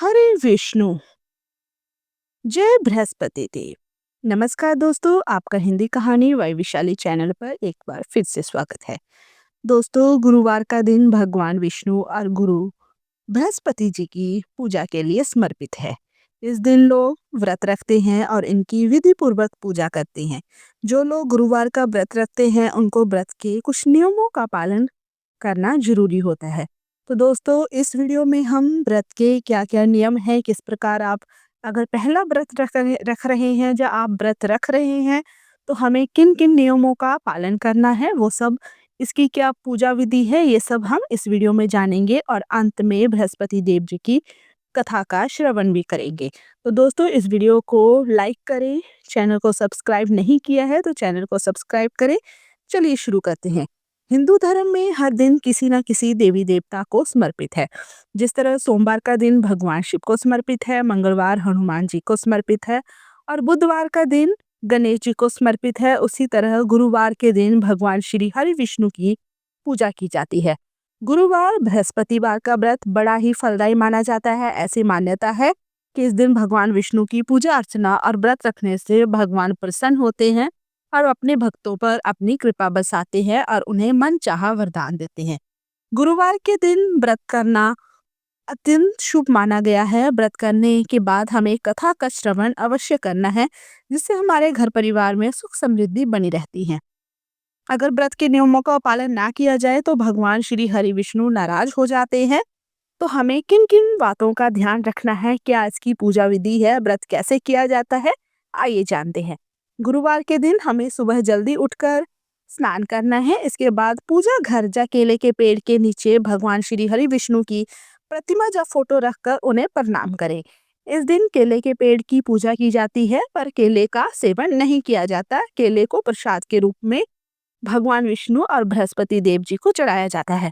हरे विष्णु, जय बृहस्पति देव। नमस्कार दोस्तों, आपका हिंदी कहानी वैविशाली चैनल पर एक बार फिर से स्वागत है। दोस्तों, गुरुवार का दिन भगवान विष्णु और गुरु बृहस्पति जी की पूजा के लिए समर्पित है। इस दिन लोग व्रत रखते हैं और इनकी विधि पूर्वक पूजा करते हैं। जो लोग गुरुवार का व्रत रखते हैं उनको व्रत के कुछ नियमों का पालन करना जरूरी होता है। तो दोस्तों, इस वीडियो में हम व्रत के क्या क्या नियम हैं, किस प्रकार आप अगर पहला व्रत रख रहे हैं या आप व्रत रख रहे हैं तो हमें किन किन नियमों का पालन करना है, वो सब, इसकी क्या पूजा विधि है, ये सब हम इस वीडियो में जानेंगे और अंत में बृहस्पति देव जी की कथा का श्रवण भी करेंगे। तो दोस्तों, इस वीडियो को लाइक करें, चैनल को सब्सक्राइब नहीं किया है तो चैनल को सब्सक्राइब करें। चलिए शुरू करते हैं। हिंदू धर्म में हर दिन किसी न किसी देवी देवता को समर्पित है। जिस तरह सोमवार का दिन भगवान शिव को समर्पित है, मंगलवार हनुमान जी को समर्पित है और बुधवार का दिन गणेश जी को समर्पित है, उसी तरह गुरुवार के दिन भगवान श्री हरि विष्णु की पूजा की जाती है। गुरुवार बृहस्पतिवार का व्रत बड़ा ही फलदायी माना जाता है। ऐसी मान्यता है कि इस दिन भगवान विष्णु की पूजा अर्चना और व्रत रखने से भगवान प्रसन्न होते हैं और अपने भक्तों पर अपनी कृपा बरसाते हैं और उन्हें मनचाहा वरदान देते हैं। गुरुवार के दिन व्रत करना अत्यंत शुभ माना गया है। व्रत करने के बाद हमें कथा का श्रवण अवश्य करना है, जिससे हमारे घर परिवार में सुख समृद्धि बनी रहती है। अगर व्रत के नियमों का पालन ना किया जाए तो भगवान श्री हरि विष्णु नाराज हो जाते हैं। तो हमें किन किन बातों का ध्यान रखना है, क्या इसकी पूजा विधि है, व्रत कैसे किया जाता है, आइए जानते हैं। गुरुवार के दिन हमें सुबह जल्दी उठकर स्नान करना है। इसके बाद पूजा घर या केले के पेड़ के नीचे भगवान श्री हरि विष्णु की प्रतिमा या फोटो रखकर उन्हें प्रणाम करें। इस दिन केले के पेड़ की पूजा की जाती है, पर केले का सेवन नहीं किया जाता। केले को प्रसाद के रूप में भगवान विष्णु और बृहस्पति देव जी को चढ़ाया जाता है।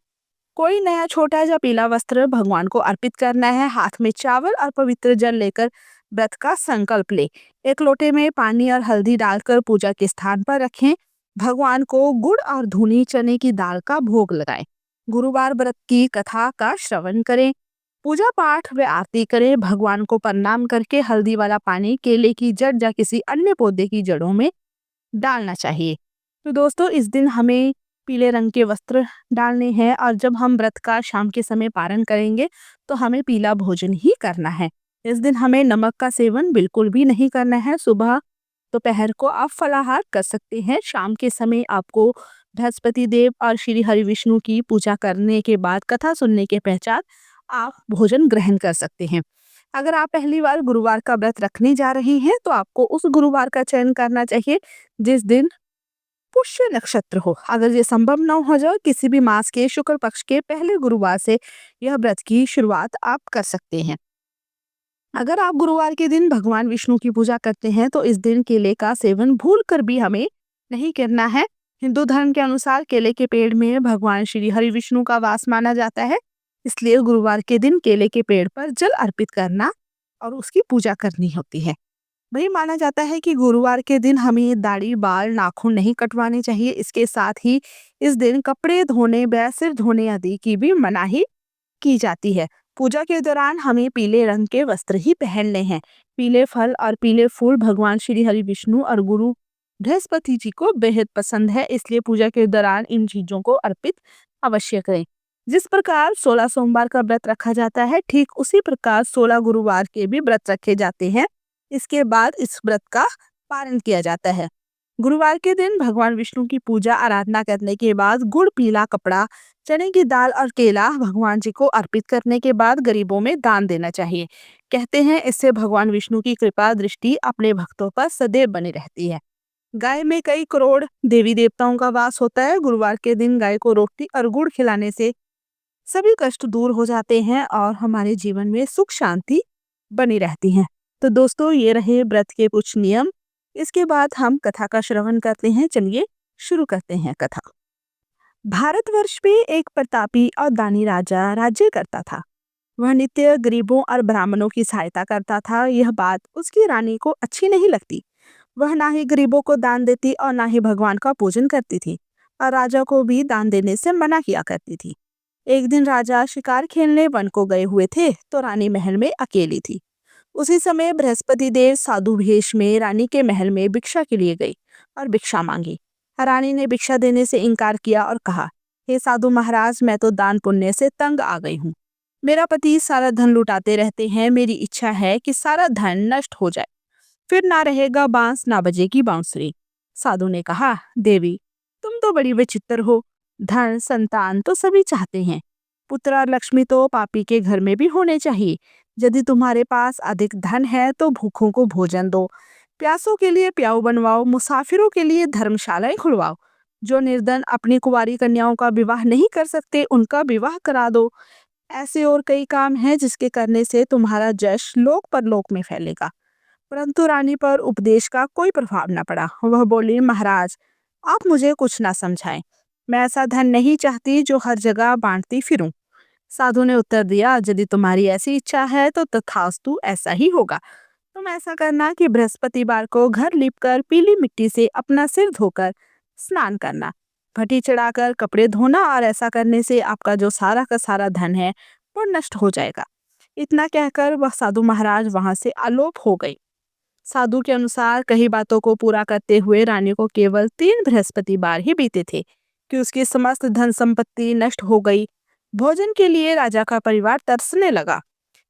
कोई नया छोटा या पीला वस्त्र भगवान को अर्पित करना है। हाथ में चावल और पवित्र जल लेकर व्रत का संकल्प ले। एक लोटे में पानी और हल्दी डालकर पूजा के स्थान पर रखें। भगवान को गुड़ और धुनी चने की दाल का भोग लगाएं। गुरुवार व्रत की कथा का श्रवण करें, पूजा पाठ व आरती करें। भगवान को प्रणाम करके हल्दी वाला पानी केले की जड़ या किसी अन्य पौधे की जड़ों में डालना चाहिए। तो दोस्तों, इस दिन हमें पीले रंग के वस्त्र डालने हैं और जब हम व्रत का शाम के समय पारण करेंगे तो हमें पीला भोजन ही करना है। इस दिन हमें नमक का सेवन बिल्कुल भी नहीं करना है। सुबह दोपहर को आप फलाहार कर सकते हैं। शाम के समय आपको बृहस्पति देव और श्री हरि विष्णु की पूजा करने के बाद कथा सुनने के पश्चात आप भोजन ग्रहण कर सकते हैं। अगर आप पहली बार गुरुवार का व्रत रखने जा रहे हैं तो आपको उस गुरुवार का चयन करना चाहिए जिस दिन पुष्य नक्षत्र हो। अगर ये संभव न हो जाए, किसी भी मास के शुक्ल पक्ष के पहले गुरुवार से यह व्रत की शुरुआत आप कर सकते हैं। अगर आप गुरुवार के दिन भगवान विष्णु की पूजा करते हैं तो इस दिन केले का सेवन भूल कर भी हमें नहीं करना है। हिंदू धर्म के अनुसार केले के पेड़ में भगवान श्री हरि विष्णु का वास माना जाता है, इसलिए गुरुवार के दिन केले के पेड़ पर जल अर्पित करना और उसकी पूजा करनी होती है। वही माना जाता है कि गुरुवार के दिन हमें दाढ़ी, बाल, नाखून नहीं कटवाने चाहिए। इसके साथ ही इस दिन कपड़े धोने व सिर धोने आदि की भी मनाही की जाती है। पूजा के दौरान हमें पीले रंग के वस्त्र ही पहनने हैं। पीले फल और पीले फूल भगवान श्री हरि विष्णु और गुरु बृहस्पति जी को बेहद पसंद है, इसलिए पूजा के दौरान इन चीजों को अर्पित अवश्य करें। जिस प्रकार 16 सोमवार का व्रत रखा जाता है, ठीक उसी प्रकार 16 गुरुवार के भी व्रत रखे जाते हैं। इसके बाद इस व्रत का पारण किया जाता है। गुरुवार के दिन भगवान विष्णु की पूजा आराधना करने के बाद गुड़, पीला कपड़ा, चने की दाल और केला भगवान जी को अर्पित करने के बाद गरीबों में दान देना चाहिए। कहते हैं इससे भगवान विष्णु की कृपा दृष्टि अपने भक्तों पर सदैव बनी रहती है। गाय में कई करोड़ देवी देवताओं का वास होता है। गुरुवार के दिन गाय को रोटी और गुड़ खिलाने से सभी कष्ट दूर हो जाते हैं और हमारे जीवन में सुख शांति बनी रहती है। तो दोस्तों, ये रहे व्रत के कुछ नियम। इसके बाद हम कथा का श्रवण करते हैं। चलिए शुरू करते हैं कथा। भारतवर्ष में एक प्रतापी और दानी राजा राज्य करता था। वह नित्य गरीबों और ब्राह्मणों की सहायता करता था। यह बात उसकी रानी को अच्छी नहीं लगती। वह ना ही गरीबों को दान देती और ना ही भगवान का पूजन करती थी और राजा को भी दान देने से मना किया करती थी। एक दिन राजा शिकार खेलने वन को गए हुए थे तो रानी महल में अकेली थी। उसी समय बृहस्पति देव साधु वेश में रानी के महल में भिक्षा के लिए गई और भिक्षा मांगी। रानी ने भिक्षा देने से इनकार किया और कहा, हे साधु महाराज, मैं तो दान पुण्य से तंग आ गई हूँ। मेरा पति सारा धन लुटाते रहते हैं। मेरी इच्छा है कि सारा धन नष्ट हो जाए, फिर ना रहेगा बांस ना बजेगी बांसुरी। साधु ने कहा, देवी तुम तो बड़ी विचित्र हो। धन संतान तो सभी चाहते हैं, पुत्र और लक्ष्मी तो पापी के घर में भी होने चाहिए। यदि तुम्हारे पास अधिक धन है तो भूखों को भोजन दो, प्यासों के लिए प्याऊ बनवाओ, मुसाफिरों के लिए धर्मशालाएं खुलवाओ। जो निर्धन अपनी कुंवारी कन्याओं का विवाह नहीं कर सकते उनका विवाह करा दो। ऐसे और कई काम हैं जिसके करने से तुम्हारा यश लोक परलोक में फैलेगा। परंतु रानी पर उपदेश का कोई प्रभाव न पड़ा। वह बोली, महाराज आप मुझे कुछ ना समझाएं। मैं ऐसा धन नहीं चाहती जो हर जगह बांटती फिरूं। साधु ने उत्तर दिया, यदि तुम्हारी ऐसी इच्छा है तो तथास्तु ऐसा ही होगा। तुम ऐसा करना कि बृहस्पतिवार को घर लीपकर पीली मिट्टी से अपना सिर धोकर स्नान करना, भटी चढ़ाकर कपड़े धोना, और ऐसा करने से आपका जो सारा का सारा धन है वो नष्ट हो जाएगा। इतना कहकर वह साधु महाराज वहां से आलोप हो गई। साधु के अनुसार कई बातों को पूरा करते हुए रानी को केवल 3 बृहस्पतिवार ही बीते थे कि उसकी समस्त धन संपत्ति नष्ट हो गई। भोजन के लिए राजा का परिवार तरसने लगा।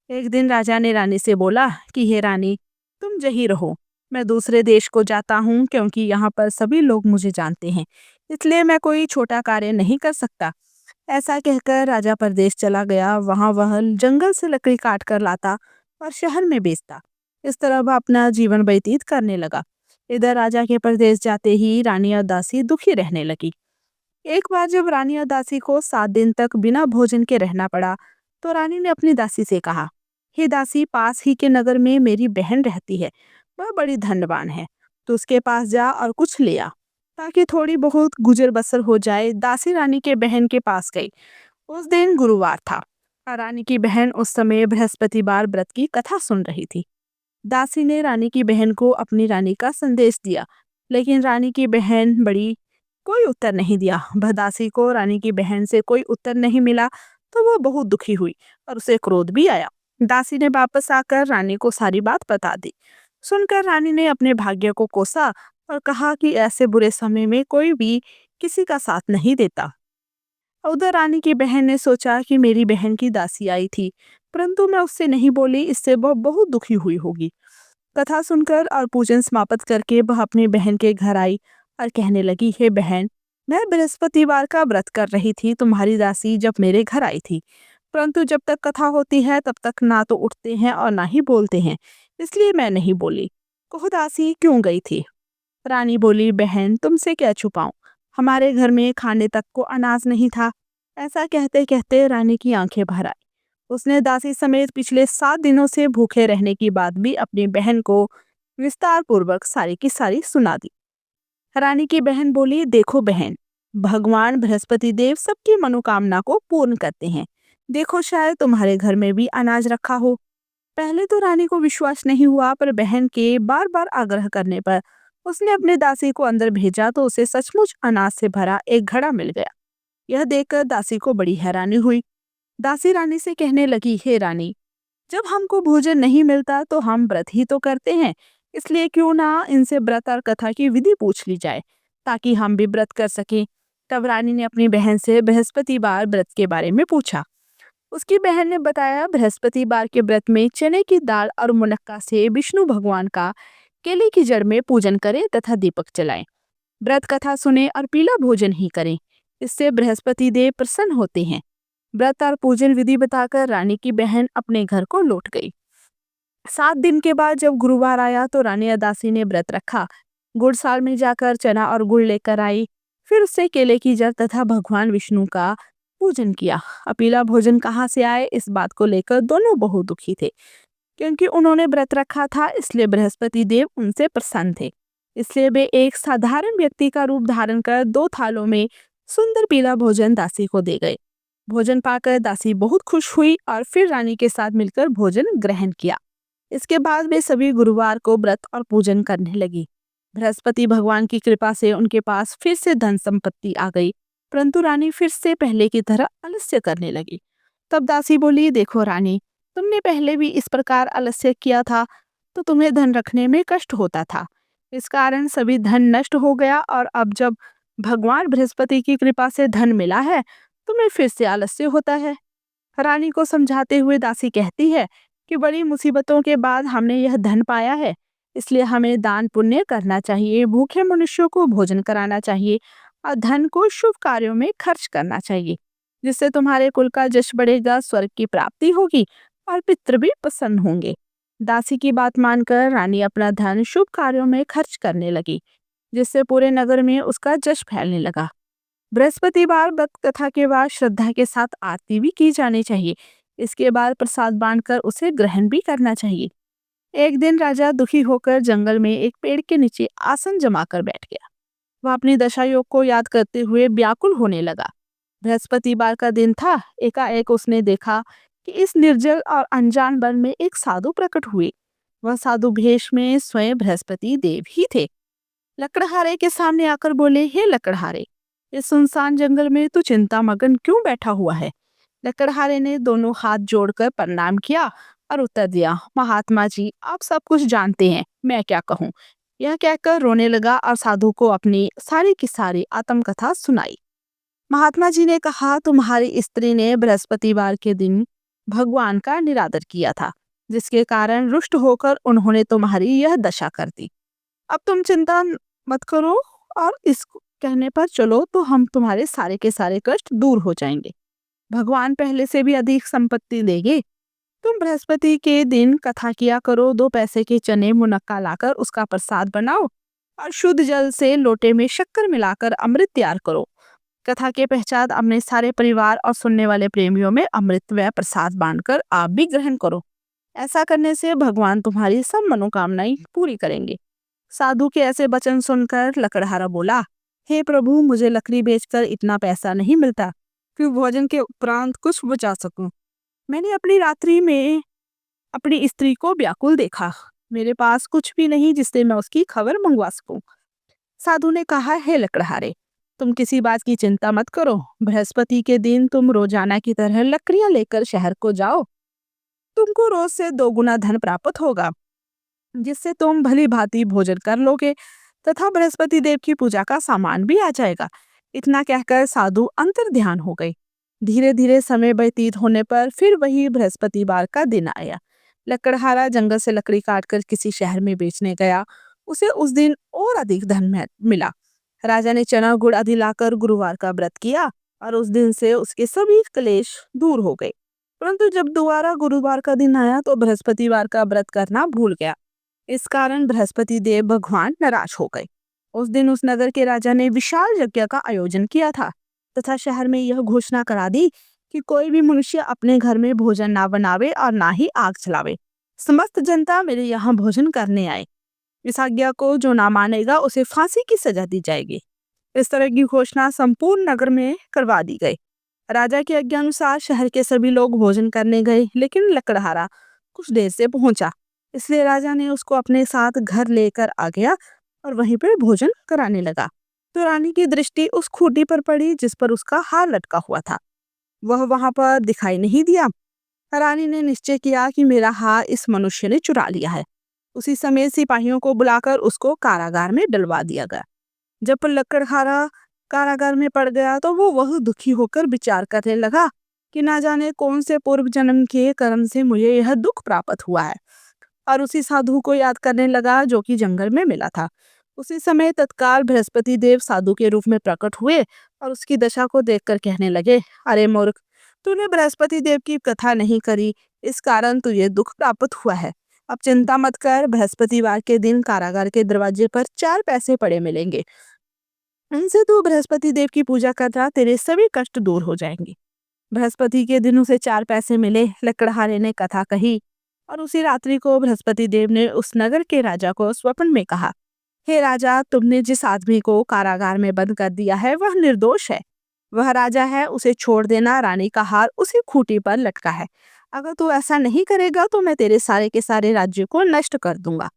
एक दिन राजा ने रानी से बोला कि हे रानी, तुम यहीं रहो, मैं दूसरे देश को जाता हूँ क्योंकि यहाँ पर सभी लोग मुझे जानते हैं, इसलिए मैं कोई छोटा कार्य नहीं कर सकता। ऐसा कहकर राजा परदेश चला गया। वहां वह जंगल से लकड़ी काट कर लाता और शहर में बेचता। इस तरह वह अपना जीवन व्यतीत करने लगा। इधर राजा के परदेश जाते ही रानी और दासी दुखी रहने लगी। एक बार जब रानी और दासी को 7 दिन तक बिना भोजन के रहना पड़ा तो रानी ने अपनी दासी से कहा, हे दासी, पास ही के नगर में मेरी बहन रहती है, वह बड़ी धनवान है, तो उसके पास जा और कुछ ले आ ताकि थोड़ी बहुत गुजर बसर हो जाए। दासी रानी के बहन के पास गई। उस दिन गुरुवार था और रानी की बहन उस समय बृहस्पतिवार व्रत की कथा सुन रही थी। दासी ने रानी की बहन को अपनी रानी का संदेश दिया, लेकिन रानी की बहन बड़ी कोई उत्तर नहीं दिया। वह दासी को रानी की बहन से कोई उत्तर नहीं मिला तो वह बहुत दुखी हुई और उसे क्रोध भी आया। दासी ने वापस आकर रानी को सारी बात बता दी। सुनकर रानी ने अपने भाग्य को कोसा और कहा कि ऐसे बुरे समय में कोई भी किसी का साथ नहीं देता। उधर रानी की बहन ने सोचा कि मेरी बहन की दासी आई थी, परंतु मैं उससे नहीं बोली, इससे वह बहुत दुखी हुई होगी। कथा सुनकर और पूजन समाप्त करके वह अपनी बहन के घर आई और कहने लगी, हे बहन, मैं बृहस्पतिवार का व्रत कर रही थी। तुम्हारी दासी जब मेरे घर आई थी, परंतु जब तक कथा होती है तब तक ना तो उठते हैं और ना ही बोलते हैं, इसलिए मैं नहीं बोली। कहो दासी क्यों गई थी? रानी बोली, बहन तुमसे क्या छुपाऊं, हमारे घर में खाने तक को अनाज नहीं था। ऐसा कहते कहते रानी की आंखें भर आई। उसने दासी समेत पिछले 7 दिनों से भूखे रहने की बात भी अपनी बहन को विस्तार पूर्वक सारी की सारी सुना दी। रानी की बहन बोली, देखो बहन, भगवान बृहस्पति देव सबकी मनोकामना को पूर्ण करते हैं। देखो शायद तुम्हारे घर में भी अनाज रखा हो। पहले तो रानी को विश्वास नहीं हुआ, पर बहन के बार बार आग्रह करने पर उसने अपने दासी को अंदर भेजा तो उसे सचमुच अनाज से भरा एक घड़ा मिल गया। यह देखकर दासी को बड़ी हैरानी हुई। दासी रानी से कहने लगी, हे रानी, जब हमको भोजन नहीं मिलता तो हम व्रत ही तो करते हैं, इसलिए क्यों ना इनसे व्रत और कथा की विधि पूछ ली जाए ताकि हम भी व्रत कर सकें। तब रानी ने अपनी बहन से बृहस्पतिवार व्रत के बारे में पूछा। उसकी बहन ने बताया, बृहस्पतिवार के व्रत में चने की दाल और मुनक्का से विष्णु भगवान का केले की जड़ में पूजन करें तथा दीपक जलाएं। व्रत कथा सुने और पीला भोजन ही करें, इससे बृहस्पति देव प्रसन्न होते हैं। व्रत और पूजन विधि बताकर रानी की बहन अपने घर को लौट गई। 7 दिन के बाद जब गुरुवार आया तो रानी और दासी ने व्रत रखा। गुड़साल में जाकर चना और गुड़ लेकर आई, फिर उससे केले की जड़ तथा भगवान विष्णु का पूजन किया। पीला भोजन कहाँ से आए, इस बात को लेकर दोनों बहुत दुखी थे, क्योंकि उन्होंने व्रत रखा था, इसलिए बृहस्पति देव उनसे प्रसन्न थे। इसलिए वे एक साधारण व्यक्ति का रूप धारण कर 2 थालों में सुंदर पीला भोजन दासी को दे गए। भोजन पाकर दासी बहुत खुश हुई और फिर रानी के साथ मिलकर भोजन ग्रहण किया। इसके बाद वे सभी गुरुवार को व्रत और पूजन करने लगी। बृहस्पति भगवान की कृपा से उनके पास फिर से धन संपत्ति आ गई परंतु रानी फिर से पहले की तरह आलस्य करने लगी। तब दासी बोली, देखो रानी, तुमने पहले भी इस प्रकार आलस्य किया था तो तुम्हें धन रखने में कष्ट होता था। इस कारण सभी धन नष्ट हो गया और अब जब भगवान बृहस्पति की कृपा से धन मिला है, तुम्हें फिर से आलस्य होता है। रानी को समझाते हुए दासी कहती है कि बड़ी मुसीबतों के बाद हमने यह धन पाया है, इसलिए हमें दान पुण्य करना चाहिए, भूखे मनुष्यों को भोजन कराना चाहिए और धन को शुभ कार्यों में खर्च करना चाहिए, जिससे तुम्हारे कुल का यश बढ़ेगा, स्वर्ग की प्राप्ति होगी और पितृ भी प्रसन्न होंगे। दासी की बात मानकर रानी अपना धन शुभ कार्यों में खर्च करने लगी, जिससे पूरे नगर में उसका जश फैलने लगा। बृहस्पतिवार व्रत कथा के बाद श्रद्धा के साथ आरती भी की जानी चाहिए। इसके बाद प्रसाद बांटकर उसे ग्रहण भी करना चाहिए। एक दिन राजा दुखी होकर जंगल में एक पेड़ के नीचे आसन जमाकर बैठ गया। वह अपनी दशायोग को याद करते हुए व्याकुल होने लगा। बृहस्पतिवार का दिन था। एकाएक उसने देखा कि इस निर्जल और अनजान वन में एक साधु प्रकट हुए। वह साधु भेष में स्वयं बृहस्पति देव ही थे। लकड़हारे के सामने आकर बोले, हे लकड़हारे, इस सुनसान जंगल में तू चिंता मगन क्यों बैठा हुआ है? लकड़हारे ने दोनों हाथ जोड़कर प्रणाम किया और उत्तर दिया, महात्मा जी, आप सब कुछ जानते हैं, मैं क्या कहूँ। यह कहकर रोने लगा और साधु को अपनी सारी की सारी आत्मकथा सुनाई। महात्मा जी ने कहा, तुम्हारी स्त्री ने बृहस्पतिवार के दिन भगवान का निरादर किया था, जिसके कारण रुष्ट होकर उन्होंने तुम्हारी यह दशा कर दी। अब तुम चिंता मत करो और इस कहने पर चलो तो हम तुम्हारे सारे के सारे कष्ट दूर हो जाएंगे। भगवान पहले से भी अधिक संपत्ति देंगे। तुम बृहस्पति के दिन कथा किया करो, 2 पैसे के चने मुनक्का लाकर उसका प्रसाद बनाओ और शुद्ध जल से लोटे में शक्कर मिलाकर अमृत तैयार करो। कथा के पश्चात अपने सारे परिवार और सुनने वाले प्रेमियों में अमृत व प्रसाद बांटकर आप भी ग्रहण करो। ऐसा करने से भगवान तुम्हारी सब मनोकामनाएं पूरी करेंगे। साधु के ऐसे वचन सुनकर लकड़हारा बोला, हे प्रभु, मुझे लकड़ी बेचकर इतना पैसा नहीं मिलता कि भोजन के उपरांत कुछ बचा सकूं। मैंने अपनी रात्रि में अपनी स्त्री को व्याकुल देखा। मेरे पास कुछ भी नहीं जिससे मैं उसकी खबर मंगवा सकूं। साधु ने कहा, हे लकड़हारे, तुम किसी बात की चिंता मत करो। बृहस्पति के दिन तुम रोजाना की तरह लकड़ियां लेकर शहर को जाओ। तुमको रोज से 2 गुना धन प्राप्त होगा, जिससे तुम भली भांति भोजन कर लोगे तथा बृहस्पति देव की पूजा का सामान भी आ जाएगा। इतना कहकर साधु अंतर ध्यान हो गए। धीरे धीरे समय व्यतीत होने पर फिर वही बृहस्पतिवार का दिन आया। लकड़हारा जंगल से लकड़ी काटकर किसी शहर में बेचने गया। उसे उस दिन और अधिक धन मिला। राजा ने चना गुड़ आदि लाकर गुरुवार का व्रत किया और उस दिन से उसके सभी क्लेश दूर हो गए। परंतु जब दोबारा गुरुवार का दिन आया तो बृहस्पतिवार का व्रत करना भूल गया। इस कारण बृहस्पति देव भगवान नाराज हो गए। उस दिन उस नगर के राजा ने विशाल यज्ञ का आयोजन किया था तथा शहर में यह घोषणा करा दी कि कोई भी मनुष्य अपने घर में भोजन ना बनावे और ना ही आग जलावे। समस्त जनता मेरे यहाँ भोजन करने आए। इस आज्ञा को जो ना मानेगा उसे फांसी की सजा दी जाएगी। इस तरह की घोषणा संपूर्ण नगर में करवा दी गई। राजा के आज्ञा अनुसार शहर के सभी लोग भोजन करने गए, लेकिन लकड़हारा कुछ देर से पहुंचा, इसलिए राजा ने उसको अपने साथ घर लेकर आ गया और वहीं पर भोजन कराने लगा। तो रानी की दृष्टि उस खूंटी पर पड़ी जिस पर उसका हार लटका हुआ था। वह वहां पर दिखाई नहीं दिया। रानी ने निश्चय किया कि मेरा हार इस मनुष्य ने चुरा लिया है। उसी समय सिपाहियों को बुलाकर उसको कारागार में डलवा दिया गया। जब लकड़हारा कारागार में पड़ गया तो वह दुखी होकर विचार करने लगा कि ना जाने कौन से पूर्व जन्म के कर्म से मुझे यह दुख प्राप्त हुआ है, और उसी साधु को याद करने लगा जो कि जंगल में मिला था। उसी समय तत्काल बृहस्पति देव साधु के रूप में प्रकट हुए और उसकी दशा को देखकर कहने लगे, अरे मूर्ख, तूने बृहस्पति देव की कथा नहीं करी, इस कारण तुझे दुख प्राप्त हुआ है। अब चिंता मत कर, बृहस्पतिवार के दिन कारागार के दरवाजे पर 4 पैसे पड़े मिलेंगे। इनसे तू बृहस्पति देव की पूजा करना, तेरे सभी कष्ट दूर हो जाएंगे। बृहस्पति के दिन उसे 4 पैसे मिले। लकड़हारे ने कथा कही और उसी रात्रि को बृहस्पति देव ने उस नगर के राजा को स्वप्न में कहा, हे राजा, तुमने जिस आदमी को कारागार में बंद कर दिया है वह निर्दोष है। वह राजा है, उसे छोड़ देना। रानी का हार उसी खूंटी पर लटका है। अगर तू ऐसा नहीं करेगा तो मैं तेरे सारे के सारे राज्य को नष्ट कर दूंगा।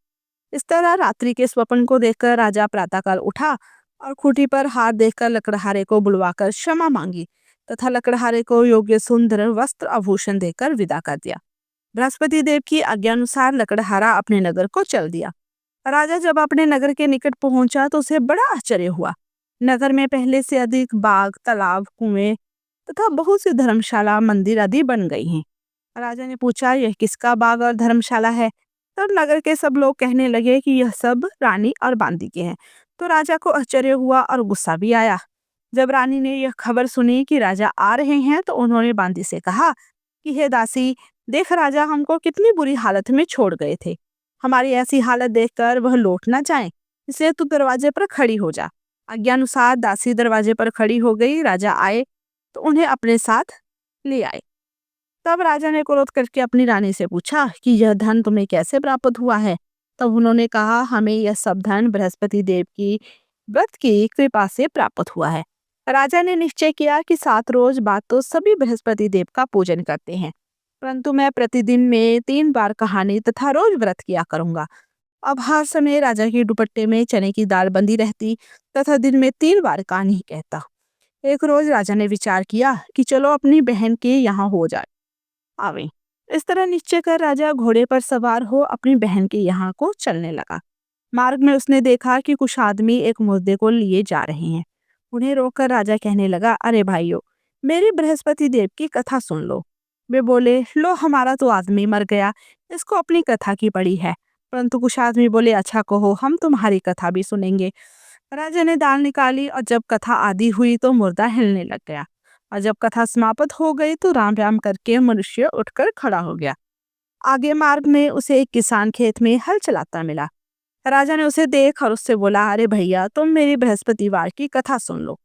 इस तरह रात्रि के स्वप्न को देखकर राजा प्रातःकाल उठा और खूंटी पर हाथ देखकर लकड़हारे को बुलवाकर क्षमा मांगी तथा लकड़हारे को योग्य सुंदर वस्त्र आभूषण देकर विदा कर दिया। बृहस्पति देव की आज्ञानुसार लकड़हारा अपने नगर को चल दिया। राजा जब अपने नगर के निकट पहुंचा तो उसे बड़ा आश्चर्य हुआ। नगर में पहले से अधिक बाग, तालाब, कुएं तथा बहुत सी धर्मशाला, मंदिर आदि बन गई हैं। राजा ने पूछा, यह किसका बाग और धर्मशाला है? तब नगर के सब लोग कहने लगे कि यह सब रानी और बांदी के हैं। तो राजा को आश्चर्य हुआ और गुस्सा भी आया। जब रानी ने यह खबर सुनी कि राजा आ रहे हैं तो उन्होंने बांदी से कहा कि हे दासी, देख राजा हमको कितनी बुरी हालत में छोड़ गए थे। हमारी ऐसी हालत देखकर वह लौट ना जाए, इसलिए तू दरवाजे पर खड़ी हो जा। आज्ञानुसार दासी दरवाजे पर खड़ी हो गई। राजा आए तो उन्हें अपने साथ ले आए। तब राजा ने क्रोध करके अपनी रानी से पूछा कि यह धन तुम्हें कैसे प्राप्त हुआ है? तब उन्होंने कहा, हमें यह सब धन बृहस्पति देव की व्रत की कृपा से प्राप्त हुआ है। राजा ने निश्चय किया कि 7 रोज बाद तो सभी बृहस्पति देव का पूजन करते हैं, परंतु मैं प्रतिदिन में 3 बार कहानी तथा रोज व्रत किया करूंगा। अब हर समय राजा के दुपट्टे में चने की दाल बंदी रहती तथा दिन में 3 बार कहानी कहता। एक रोज राजा ने विचार किया कि चलो अपनी बहन के यहाँ हो जाए आवे। इस तरह निश्चय कर राजा घोड़े पर सवार हो अपनी बहन के यहाँ को चलने लगा। मार्ग में उसने देखा कि कुछ आदमी एक मुर्दे को लिए जा रहे हैं। उन्हें रोककर राजा कहने लगा, अरे भाइयों, मेरी बृहस्पति देव की कथा सुन लो। वे बोले, लो हमारा तो आदमी मर गया, इसको अपनी कथा की पड़ी है। परंतु कुछ आदमी बोले, अच्छा कहो, हम तुम्हारी कथा भी सुनेंगे। राजा ने दाल निकाली और जब कथा आदि हुई तो मुर्दा हिलने लग गया। और जब कथा समाप्त हो गई तो राम राम करके मनुष्य उठकर खड़ा हो गया। आगे मार्ग में उसे एक किसान खेत में हल चलाता मिला। राजा ने उसे देख और उससे बोला, अरे भैया, तुम मेरी बृहस्पतिवार की कथा सुन लो।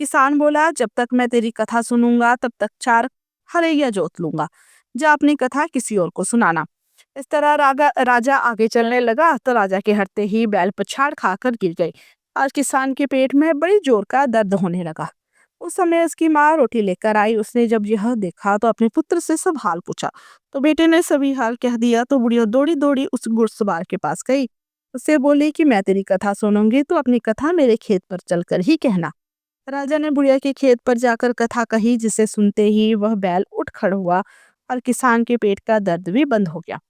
किसान बोला, जब तक मैं तेरी कथा सुनूंगा तब तक 4 हरैया जोत लूंगा। जा अपनी कथा किसी और को सुनाना। इस तरह राजा आगे चलने लगा तो राजा के हटते ही बैल पछाड़ खाकर गिर गई और किसान के पेट में बड़ी जोर का दर्द होने लगा। उस समय उसकी माँ रोटी लेकर आई। उसने जब यह देखा तो अपने पुत्र से सब हाल पूछा। तो बेटे ने सभी हाल कह दिया। तो बुढ़िया दौड़ी दौड़ी उस घुड़सवार के पास गई। उससे बोली कि मैं तेरी कथा सुनूंगी तो अपनी कथा मेरे खेत पर चलकर ही कहना। राजा ने बुढ़िया के खेत पर जाकर कथा कही, जिसे सुनते ही वह बैल उठ खड़ा हुआ और किसान के पेट का दर्द भी बंद हो गया।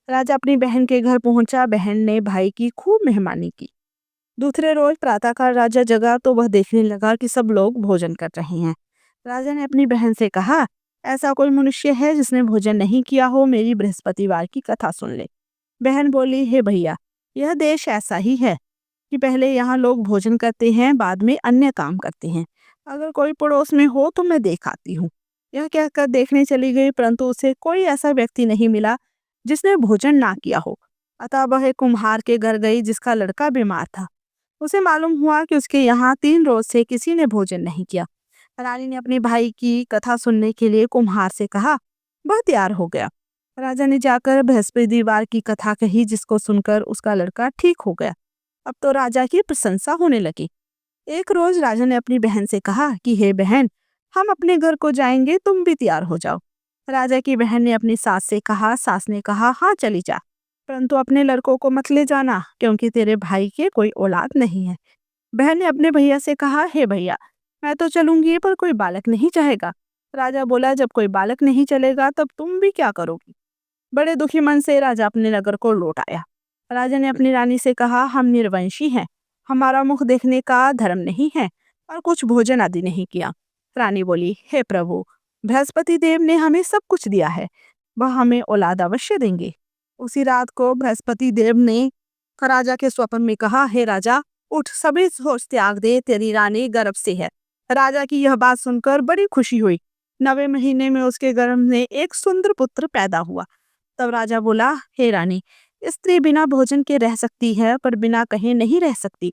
राजा अपनी बहन के घर पहुंचा। बहन ने भाई की खूब मेहमानी की। दूसरे रोज प्रातःकाल राजा जगा तो वह देखने लगा कि सब लोग भोजन कर रहे हैं। राजा ने अपनी बहन से कहा, ऐसा कोई मनुष्य है जिसने भोजन नहीं किया हो? मेरी बृहस्पतिवार की कथा सुन ले। बहन बोली, हे भैया, यह देश ऐसा ही है कि पहले यहाँ लोग भोजन करते हैं, बाद में अन्य काम करते हैं। अगर कोई पड़ोस में हो तो मैं देख आती हूँ। यह कहकर देखने चली गई, परंतु उसे कोई ऐसा व्यक्ति नहीं मिला जिसने भोजन ना किया हो। अतः वह एक कुम्हार के घर गई जिसका लड़का बीमार था। उसे मालूम हुआ कि उसके यहाँ 3 रोज से किसी ने भोजन नहीं किया। रानी ने अपने भाई की कथा सुनने के लिए कुम्हार से कहा। वह तैयार हो गया। राजा ने जाकर बृहस्पतिवार की कथा कही, जिसको सुनकर उसका लड़का ठीक हो गया। अब तो राजा की प्रशंसा होने लगी। एक रोज राजा ने अपनी बहन से कहा कि हे बहन, हम अपने घर को जाएंगे, तुम भी तैयार हो जाओ। राजा की बहन ने अपनी सास से कहा। सास ने कहा, हाँ चली जा, परंतु अपने लड़कों को मत ले जाना, क्योंकि तेरे भाई के कोई औलाद नहीं है। बहन ने अपने भैया से कहा, हे भैया, मैं तो चलूंगी पर कोई बालक नहीं चाहेगा। राजा बोला, जब कोई बालक नहीं चलेगा तब तुम भी क्या करोगी? बड़े दुखी मन से राजा अपने नगर को लौट आया। राजा ने अपनी रानी से कहा, हम निर्वंशी हैं, हमारा मुख देखने का धर्म नहीं है और कुछ भोजन आदि नहीं किया। रानी बोली, हे प्रभु, बृहस्पति देव ने हमें सब कुछ दिया है, वह हमें औलाद अवश्य देंगे। उसी रात को बृहस्पति देव ने राजा के स्वप्न में कहा, हे राजा, उठ, सभी सोच त्याग दे, तेरी रानी गर्भ से है। राजा की यह बात सुनकर बड़ी खुशी हुई। 9वें महीने में उसके गर्भ में एक सुंदर पुत्र पैदा हुआ। तब राजा बोला, हे रानी, स्त्री बिना भोजन के रह सकती है पर बिना कहे नहीं रह सकती।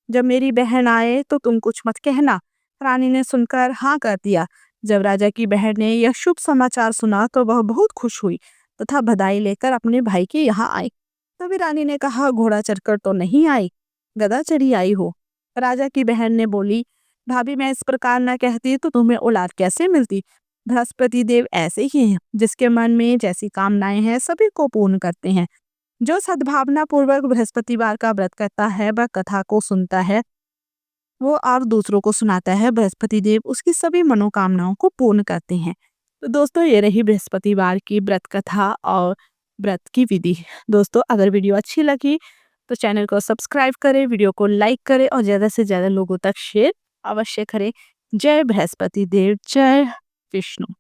जब मेरी बहन आए तो तुम कुछ मत कहना। रानी ने सुनकर हाँ कर दिया। जब राजा की बहन ने यह शुभ समाचार सुना तो वह बहुत खुश हुई तथा बधाई लेकर अपने भाई के यहाँ आई। तभी रानी ने कहा, घोड़ा चढ़कर तो नहीं आई, गधा चढ़ी आई हो। राजा की बहन ने बोली, भाभी, मैं इस प्रकार न कहती तो तुम्हें औलाद कैसे मिलती? बृहस्पति देव ऐसे ही हैं, जिसके मन में जैसी कामनाएं हैं सभी को पूर्ण करते हैं। जो सद्भावना पूर्वक बृहस्पतिवार का व्रत करता है वह कथा को सुनता है वो और दूसरों को सुनाता है, बृहस्पति देव उसकी सभी मनोकामनाओं को पूर्ण करते हैं। तो दोस्तों ये रही बृहस्पतिवार की व्रत कथा और व्रत की विधि। दोस्तों अगर वीडियो अच्छी लगी तो चैनल को सब्सक्राइब करें, वीडियो को लाइक करें और ज़्यादा से ज़्यादा लोगों तक शेयर अवश्य करें। जय बृहस्पति देव, जय विष्णु।